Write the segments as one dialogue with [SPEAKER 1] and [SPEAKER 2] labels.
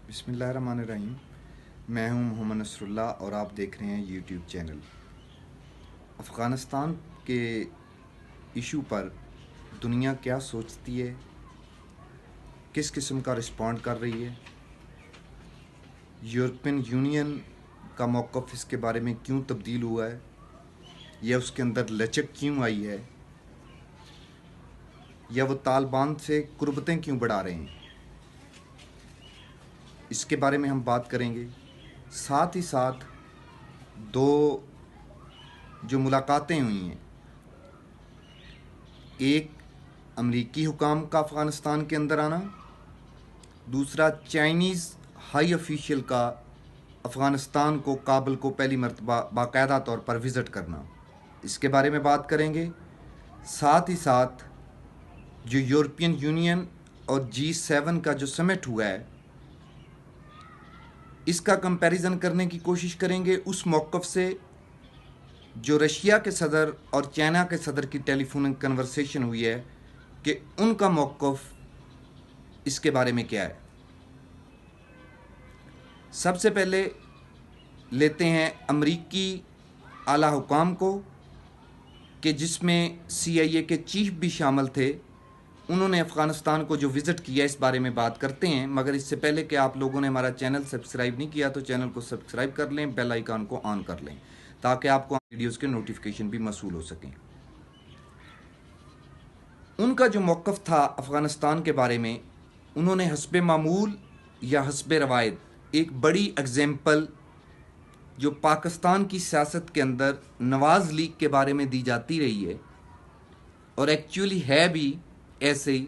[SPEAKER 1] बिस्मिल्लाहिर्रहमानिर्रहीम। मैं हूं मोहम्मद नसरुल्लाह और आप देख रहे हैं यूट्यूब चैनल। अफ़ग़ानिस्तान के इशू पर दुनिया क्या सोचती है, किस किस्म का रिस्पॉन्ड कर रही है, यूरोपियन यूनियन का मौक़िफ़ इसके बारे में क्यों तब्दील हुआ है या उसके अंदर लचक क्यों आई है, या वो तालिबान से कुर्बतें क्यों बढ़ा रहे हैं, इसके बारे में हम बात करेंगे। साथ ही साथ दो जो मुलाकातें हुई हैं, एक अमरीकी हुकाम का अफ़ग़ानिस्तान के अंदर आना, दूसरा चाइनीज़ हाई ऑफिशियल का अफ़ग़ानिस्तान को, काबुल को पहली मरतबा बाकायदा तौर पर विज़िट करना, इसके बारे में बात करेंगे। साथ ही साथ जो यूरोपियन यूनियन और G7 का जो समिट हुआ है, इसका कंपैरिजन करने की कोशिश करेंगे उस मौक़िफ़ से जो रशिया के सदर और चाइना के सदर की टेलीफोनिक कन्वर्सेशन हुई है कि उनका मौक़िफ़ इसके बारे में क्या है। सबसे पहले लेते हैं अमरीकी आला हुकाम को, कि जिसमें CIA के चीफ भी शामिल थे। उन्होंने अफ़ग़ानिस्तान को जो विज़िट किया, इस बारे में बात करते हैं। मगर इससे पहले कि आप लोगों ने हमारा चैनल सब्सक्राइब नहीं किया तो चैनल को सब्सक्राइब कर लें, बेल आइकन को ऑन कर लें ताकि आपको वीडियोस के नोटिफिकेशन भी मौसूल हो सकें। उनका जो मौक़िफ़ था अफ़ग़ानिस्तान के बारे में, उन्होंने हस्बे मामूल या हस्बे रवायत एक बड़ी एग्जाम्पल जो पाकिस्तान की सियासत के अंदर नवाज़ लीग के बारे में दी जाती रही है, और एक्चुअली है भी ऐसे ही,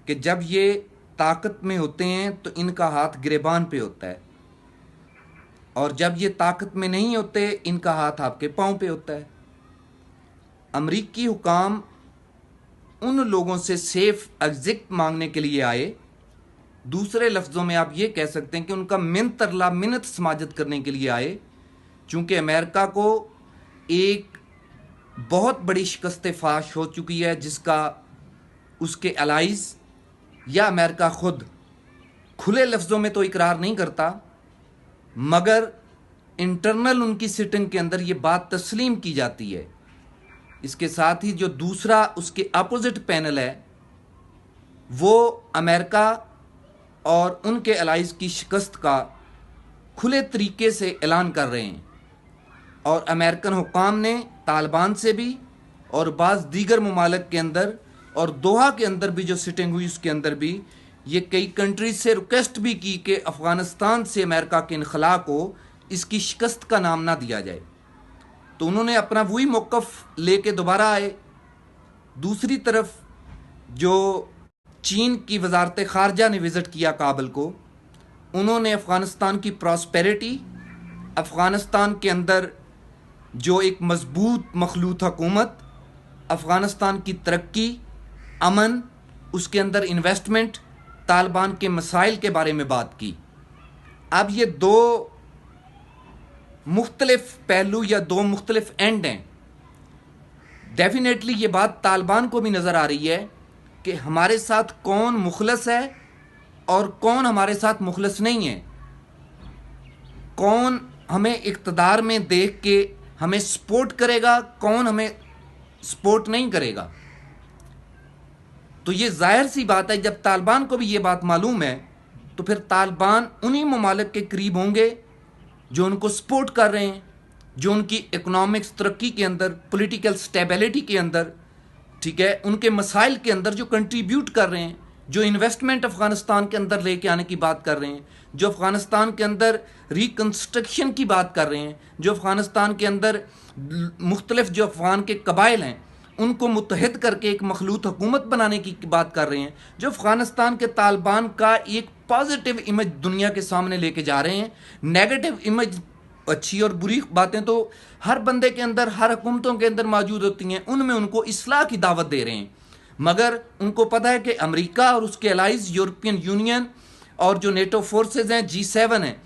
[SPEAKER 1] कि जब ये ताकत में होते हैं तो इनका हाथ गिरेबान पे होता है, और जब ये ताकत में नहीं होते इनका हाथ आपके पाँव पे होता है। अमरीकी हुकाम उन लोगों से सेफ एग्जिट मांगने के लिए आए। दूसरे लफ्ज़ों में आप ये कह सकते हैं कि उनका मिन्नत तरला मिन्नत समाजत करने के लिए आए, चूँकि अमेरिका को एक बहुत बड़ी शिकस्त फाश हो चुकी है, जिसका उसके एलाइज या अमेरिका खुद खुले लफ्ज़ों में तो इकरार नहीं करता, मगर इंटरनल उनकी सिटिंग के अंदर ये बात तस्लीम की जाती है। इसके साथ ही जो दूसरा उसके अपोजिट पैनल है, वो अमेरिका और उनके एलाइज की शिकस्त का खुले तरीके से ऐलान कर रहे हैं। और अमेरिकन हुकाम ने तालिबान से भी और बाज़ दीगर ममालिक के अंदर और दोहा के अंदर भी जो सिटिंग हुई उसके अंदर भी ये कई कंट्रीज से रिक्वेस्ट भी की कि अफ़ग़ानिस्तान से अमेरिका के इनखला को इसकी शिकस्त का नाम ना दिया जाए। तो उन्होंने अपना वही मौक़िफ़ लेके दोबारा आए। दूसरी तरफ जो चीन की वजारत ख़ारजा ने विज़िट किया काबुल को, उन्होंने अफ़ग़ानिस्तान की प्रॉस्पेरिटी, अफ़ग़ानिस्तान के अंदर जो एक मजबूत मखलूत हुकूमत, अफ़ग़ानिस्तान की तरक्की, अमन, उसके अंदर इन्वेस्टमेंट, तालिबान के मसाइल के बारे में बात की। अब ये दो मुख्तलिफ पहलू या दो मुख्तलिफ एंड हैं। डेफिनेटली ये बात तालिबान को भी नज़र आ रही है कि हमारे साथ कौन मुखलस है और कौन हमारे साथ मुखलस नहीं है, कौन हमें इक़्तिदार में देख के हमें सपोर्ट करेगा, कौन हमें सपोर्ट नहीं करेगा। तो ये जाहिर सी बात है, जब तालिबान को भी ये बात मालूम है तो फिर तालिबान उन्हीं ममालिक के करीब होंगे जो उनको सपोर्ट कर रहे हैं, जो उनकी इकोनॉमिक्स तरक्की के अंदर, पॉलिटिकल स्टेबिलिटी के अंदर, ठीक है, उनके मसाइल के अंदर जो कंट्रीब्यूट कर रहे हैं, जो इन्वेस्टमेंट अफ़ग़ानिस्तान के अंदर लेके आने की बात कर रहे हैं, जो अफ़ग़ानिस्तान के अंदर रिकन्स्ट्रक्शन की बात कर रहे हैं, जो अफ़ग़ानिस्तान के अंदर मुख्तलिफ जो अफ़गान के कबाइल हैं उनको मुत्तहिद करके एक मखलूत हुकूमत बनाने की बात कर रहे हैं, जो अफ़ग़ानिस्तान के तालिबान का एक पॉजिटिव इमेज दुनिया के सामने लेके जा रहे हैं। नेगेटिव इमेज, अच्छी और बुरी बातें तो हर बंदे के अंदर, हर हुकूमतों के अंदर मौजूद होती हैं, उनमें उनको इस्लाह की दावत दे रहे हैं। मगर उनको पता है कि अमेरिका और उसके एलाइज, यूरोपियन यूनियन और जो नेटो फोर्सेज हैं, G7 हैं,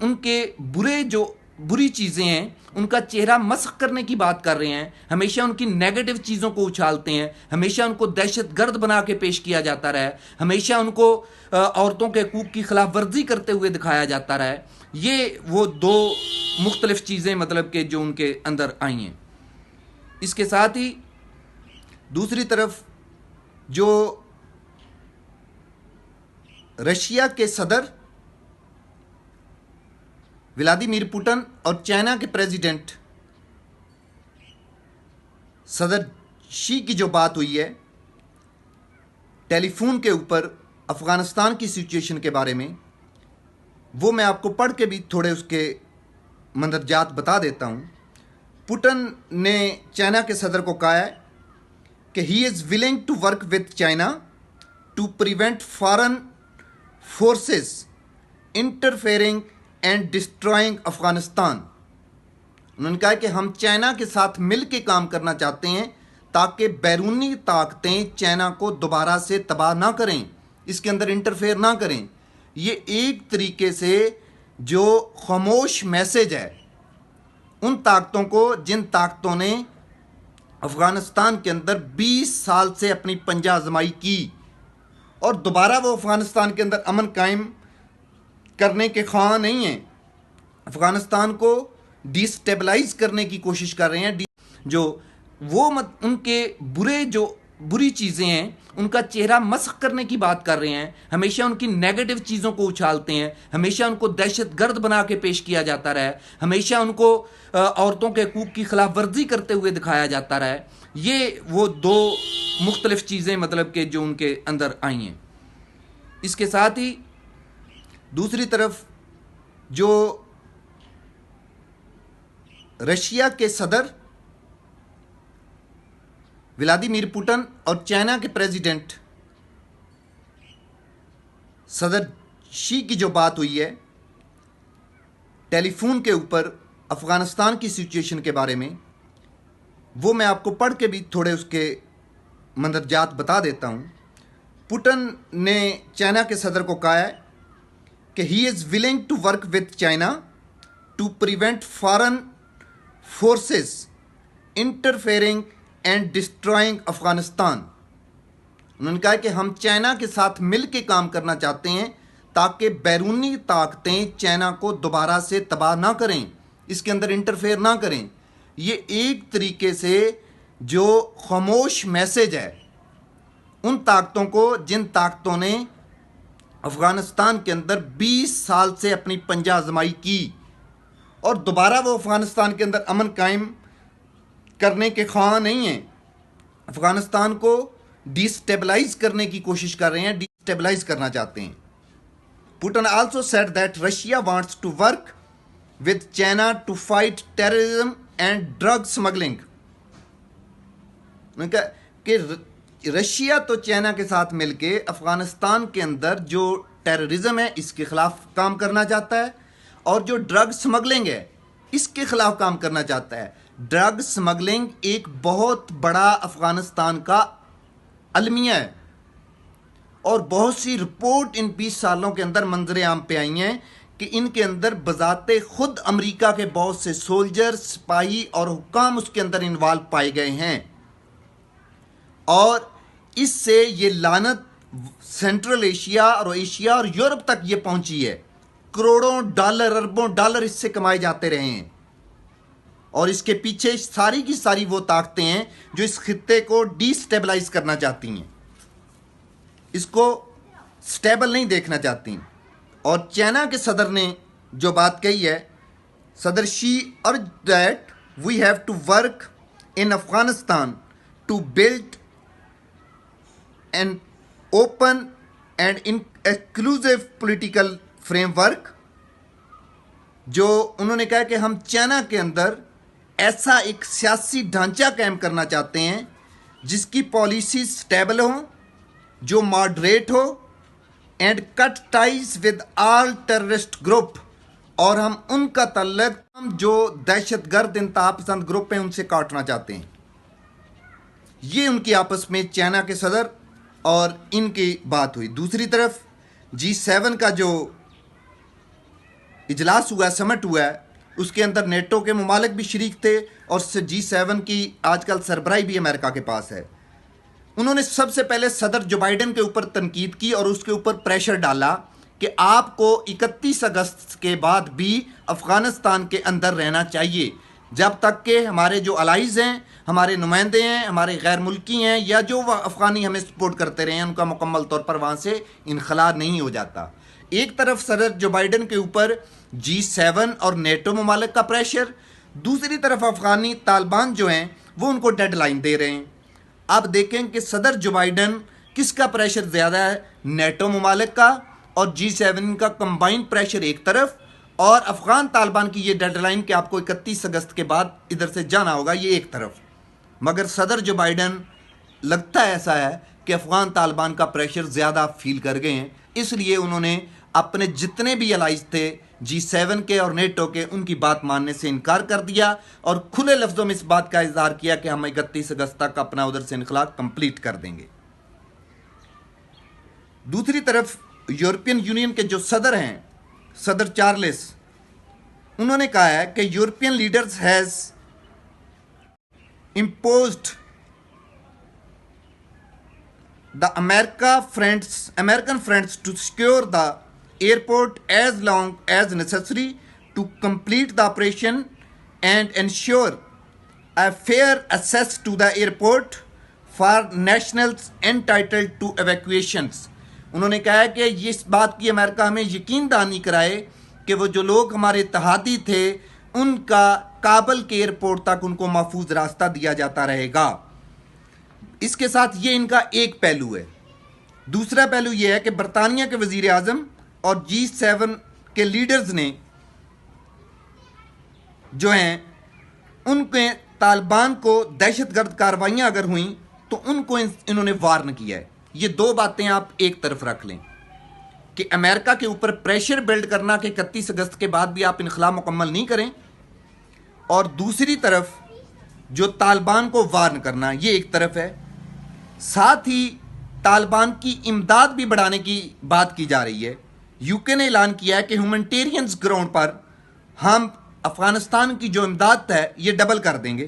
[SPEAKER 1] उनके बुरे जो बुरी चीज़ें हैं उनका चेहरा मस्ख करने की बात कर रहे हैं, हमेशा उनकी नेगेटिव चीज़ों को उछालते हैं, हमेशा उनको दहशतगर्द बना के पेश किया जाता रहा है, हमेशा उनको औरतों के हकूक़ की खिलाफ वर्जी करते हुए दिखाया जाता रहा है। ये वो दो मुख्तलिफ चीज़ें मतलब कि जो उनके अंदर आई हैं। इसके साथ ही दूसरी तरफ जो रशिया के सदर व्लादिमीर पुतिन और चाइना के प्रेसिडेंट सदर शी की जो बात हुई है टेलीफोन के ऊपर अफ़गानिस्तान की सिचुएशन के बारे में, वो मैं आपको पढ़ के भी थोड़े उसके मंदरजात बता देता हूँ। पुतिन ने चाइना के सदर को कहा है कि he is willing to work with China to prevent foreign forces interfering and destroying Afghanistan. उन्होंने कहा कि हम चाइना के साथ मिल के काम करना चाहते हैं ताकि बैरूनी ताकतें चाइना को दोबारा से तबाह ना करें, इसके अंदर इंटरफेयर ना करें। ये एक तरीके से जो खामोश मैसेज है उन ताकतों को जिन ताकतों ने अफ़गानिस्तान के अंदर 20 साल से अपनी पंजा आजमाई की और दोबारा वो अफ़गानिस्तान के अंदर अमन कायम करने के ख्वाह नहीं हैं, अफ़गानिस्तान को डिस्टेबलाइज करने की कोशिश कर रहे हैं। जो वो उनके बुरी चीज़ें हैं उनका चेहरा मस्ख करने की बात कर रहे हैं, हमेशा उनकी नेगेटिव चीज़ों को उछालते हैं, हमेशा उनको दहशतगर्द बना के पेश किया जाता रहा है, हमेशा उनको औरतों के हकूक़ की खिलाफ वर्जी करते हुए दिखाया जाता रहा है। ये वो दो मुख्तलिफ चीज़ें मतलब कि जो उनके अंदर आई हैं। इसके साथ ही दूसरी तरफ जो रशिया के सदर व्लादिमीर पुतिन और चाइना के प्रेसिडेंट सदर शी की जो बात हुई है टेलीफोन के ऊपर अफ़गानिस्तान की सिचुएशन के बारे में, वो मैं आपको पढ़ के भी थोड़े उसके मंदरजात बता देता हूँ। पुतिन ने चाइना के सदर को कहा है कि he is willing to work with China to prevent foreign forces interfering and destroying Afghanistan. उन्होंने कहा कि हम चाइना के साथ मिल के काम करना चाहते हैं ताकि बैरूनी ताकतें चाइना को दोबारा से तबाह ना करें, इसके अंदर इंटरफेयर ना करें। ये एक तरीके से जो खामोश मैसेज है उन ताकतों को जिन ताकतों ने अफ़गानिस्तान के अंदर 20 साल से अपनी पंजा आजमाई की और दोबारा वो अफ़गानिस्तान के अंदर अमन कायम करने के ख्वाह नहीं हैं, अफ़गानिस्तान को डिस्टेबलाइज करने की कोशिश कर रहे हैं, डिस्टेबलाइज करना चाहते हैं। Putin also said that Russia wants to work with China to fight terrorism and drug smuggling. कि रशिया तो चाइना के साथ मिलके अफ़गानिस्तान के अंदर जो टेररिज्म है इसके ख़िलाफ़ काम करना चाहता है और जो ड्रग स्मगलिंग है इसके ख़िलाफ़ काम करना चाहता है। ड्रग स्मगलिंग एक बहुत बड़ा अफ़गानिस्तान का अलमिया है और बहुत सी रिपोर्ट इन 20 सालों के अंदर मंजर आम पे आई हैं कि इनके अंदर बजाते खुद अमेरिका के बहुत से सोल्जर, सिपाही और हुक्काम उसके अंदर इन्वॉल्व पाए गए हैं और इससे ये लानत सेंट्रल एशिया और एशिया और यूरोप तक ये पहुंची है। करोड़ों डॉलर, अरबों डॉलर इससे कमाए जाते रहे हैं और इसके पीछे सारी की सारी वो ताकतें हैं जो इस खित्ते को डिस्टेबलाइज करना चाहती हैं, इसको स्टेबल नहीं देखना चाहती। और चाइना के सदर ने जो बात कही है, सदर Xi urged that we have to work in Afghanistan to build an open and inclusive political framework. जो उन्होंने कहा कि हम चाइना के अंदर ऐसा एक सियासी ढांचा कायम करना चाहते हैं जिसकी पॉलिसी स्टेबल हो, जो मॉडरेट हो and cut ties with all terrorist group, और हम उनका तल्लक हम जो दहशतगर्द इंतहा पसंद ग्रुप हैं उनसे काटना चाहते हैं। ये उनकी आपस में चाइना के सदर और इनकी बात हुई। दूसरी तरफ G7 का जो इजलास हुआ, समिट हुआ है, اس کے اندر نیٹو کے ممالک بھی شریک تھے اور G7 کی آج کل سربراہی بھی امریکہ کے پاس ہے. انہوں نے سب سے پہلے صدر جو بائیڈن کے اوپر تنقید کی اور اس کے اوپر پریشر ڈالا کہ آپ کو 31 اگست کے بعد بھی افغانستان کے اندر رہنا چاہیے جب تک کہ ہمارے جو الائز ہیں، ہمارے نمائندے ہیں، ہمارے غیر ملکی ہیں یا جو افغانی ہمیں سپورٹ کرتے رہے ہیں، ان کا مکمل طور پر وہاں سے انخلا نہیں ہو جاتا. ایک طرف صدر جو بائیڈن کے اوپر G7 اور نیٹو ممالک کا پریشر، دوسری طرف افغانی طالبان جو ہیں وہ ان کو ڈیڈ لائن دے رہے ہیں. اب دیکھیں کہ صدر جو بائیڈن کس کا پریشر زیادہ ہے، نیٹو ممالک کا اور G7 کا کمبائن پریشر ایک طرف، اور افغان طالبان کی یہ ڈیڈ لائن کہ آپ کو 31 اگست کے بعد ادھر سے جانا ہوگا، یہ ایک طرف. مگر صدر جو بائیڈن لگتا ہے ایسا ہے کہ افغان طالبان کا پریشر زیادہ فیل کر گئے ہیں، اس لیے انہوں نے اپنے جتنے بھی الائز تھے G7 کے اور نیٹو کے، ان کی بات ماننے سے انکار کر دیا اور کھلے لفظوں میں اس بات کا اظہار کیا کہ ہم 31 اگست تک اپنا ادھر سے انخلا کمپلیٹ کر دیں گے. دوسری طرف یورپین یونین کے جو صدر ہیں، صدر چارلس، انہوں نے کہا ہے کہ European leaders has imposed the American friends to secure the airport as long as necessary to complete the operation and ensure a fair access to the airport for nationals entitled to evacuations. انہوں نے کہا ہے کہ اس بات کی امریکہ ہمیں یقین دہانی کرائے کہ وہ جو لوگ ہمارے اتحادی تھے ان کا کابل کے ایئرپورٹ تک ان کو محفوظ راستہ دیا جاتا رہے گا. اس کے ساتھ یہ ان کا ایک پہلو ہے. دوسرا پہلو یہ ہے کہ برطانیہ کے وزیر اعظم اور G7 کے لیڈرز نے جو ہیں ان کے طالبان کو دہشت گرد کاروائیاں اگر ہوئیں تو ان کو انہوں نے وارن کیا ہے. یہ دو باتیں آپ ایک طرف رکھ لیں کہ امریکہ کے اوپر پریشر بلڈ کرنا کہ 31 اگست کے بعد بھی آپ انخلا مکمل نہیں کریں، اور دوسری طرف جو طالبان کو وارن کرنا، یہ ایک طرف ہے. ساتھ ہی طالبان کی امداد بھی بڑھانے کی بات کی جا رہی ہے. UK نے اعلان کیا ہے کہ ہیومنٹیرینز گراؤنڈ پر ہم افغانستان کی جو امداد ہے یہ ڈبل کر دیں گے.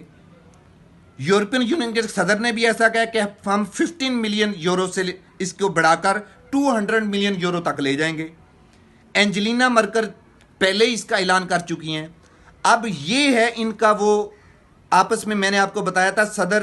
[SPEAKER 1] یورپین یونین کے صدر نے بھی ایسا کہا کہ ہم 15 ملین یورو سے اس کو بڑھا کر 200 ملین یورو تک لے جائیں گے. اینجلینا مرکل پہلے ہی اس کا اعلان کر چکی ہیں. اب یہ ہے ان کا وہ آپس میں نے آپ کو بتایا تھا، صدر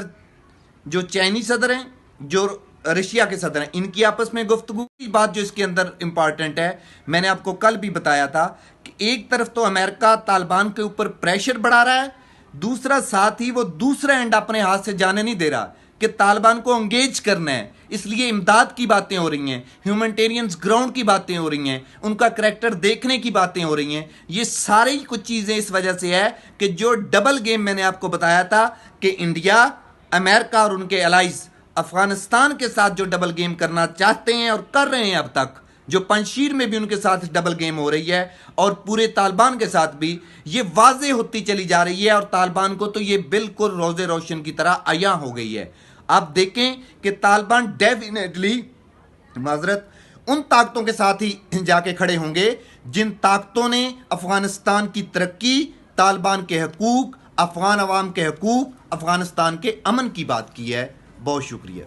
[SPEAKER 1] جو چائنی صدر ہیں، جو رشیا کے صدر ہیں، ان کی آپس میں گفتگو کی بات جو اس کے اندر امپارٹنٹ ہے. میں نے آپ کو کل بھی بتایا تھا کہ ایک طرف تو امریکہ طالبان کے اوپر پریشر بڑھا رہا ہے، دوسرا ساتھ ہی وہ دوسرا اینڈ اپنے ہاتھ سے جانے نہیں دے رہا کہ طالبان کو انگیج کرنا ہے. اس لیے امداد کی باتیں ہو رہی ہیں، ہیومنٹیرینز گراؤنڈ کی باتیں ہو رہی ہیں، ان کا کریکٹر دیکھنے کی باتیں ہو رہی ہیں. یہ ساری کچھ چیزیں اس وجہ سے ہے کہ جو ڈبل گیم میں نے آپ کو بتایا تھا کہ انڈیا، امریکہ اور ان کے الائز افغانستان کے ساتھ جو ڈبل گیم کرنا چاہتے ہیں اور کر رہے ہیں، اب تک جو پنشیر میں بھی ان کے ساتھ ڈبل گیم ہو رہی ہے اور پورے طالبان کے ساتھ بھی یہ واضح ہوتی چلی جا رہی ہے، اور طالبان کو تو یہ بالکل روز روشن کی طرح عیاں ہو گئی ہے. آپ دیکھیں کہ طالبان ڈیفینیٹلی معذرت ان طاقتوں کے ساتھ ہی جا کے کھڑے ہوں گے جن طاقتوں نے افغانستان کی ترقی، طالبان کے حقوق، افغان عوام کے حقوق، افغانستان کے امن کی بات کی ہے. بہت شکریہ.